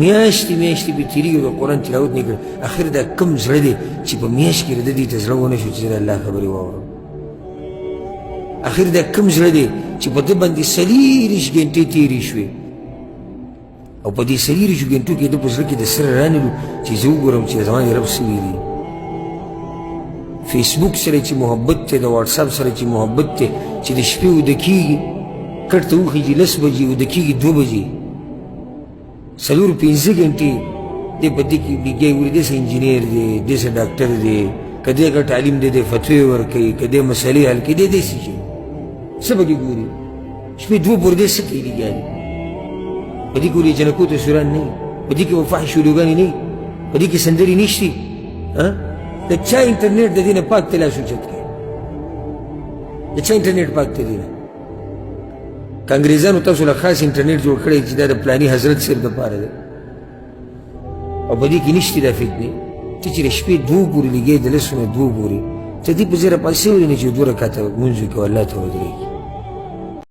میاشتې میاشتې به تېرېږي د قرآن تلاوت نه کړي اخر دا کم زړه دی چې په میاشت کې د دې ته زړه ونه شو چې زه د الله خبرې واورم اخر دا کم زړه دی چې په ده باندې 40 ګنټې تېرې شوې او په دې 40 ګنټو کې ده په زړه کې د سره رانیلو چې زه وګورم چې زما رب څه ویلي فیسبوک سره چې محبت دی د واټساپ سره چې محبت دی چې د شپې وده کېږي کټ ته وخېږي 10 بجې وده کېږي 2 بجې 4-5 ګنټې دی په دې کې لګیا وي داسې انجینیر دی داسې ډاکټر دی که دی که تعلیم دی دی فتوې ورکوي که دی مسلې حل کوي دی داسې شي څه پکې ګوري شپې 2 پورې دی څه کوي لګیا دی په دې کې ولې جنکو تصویران نه وي په دې کې به فحش ویډیوګانې نه وي په دې کې سندرې نشتي د چا انټرنیټ د دې نه پاک ته لاس اوچت کړي د چا انټرنیټ پاک ته دی نه که انګریزانو تاسو له خاص انټرنیټ جوړ کړی چې دا د پلاني حضرت صاحب دپاره دی او په دې کې نشتې دا فتنې ته چې د شپې 2 پورې لګې د 10 نه 2 پورې ته دې په ځای راپاسې ولې نه چې 2 رکعته لمونځ وکړو الله ته ودرېږي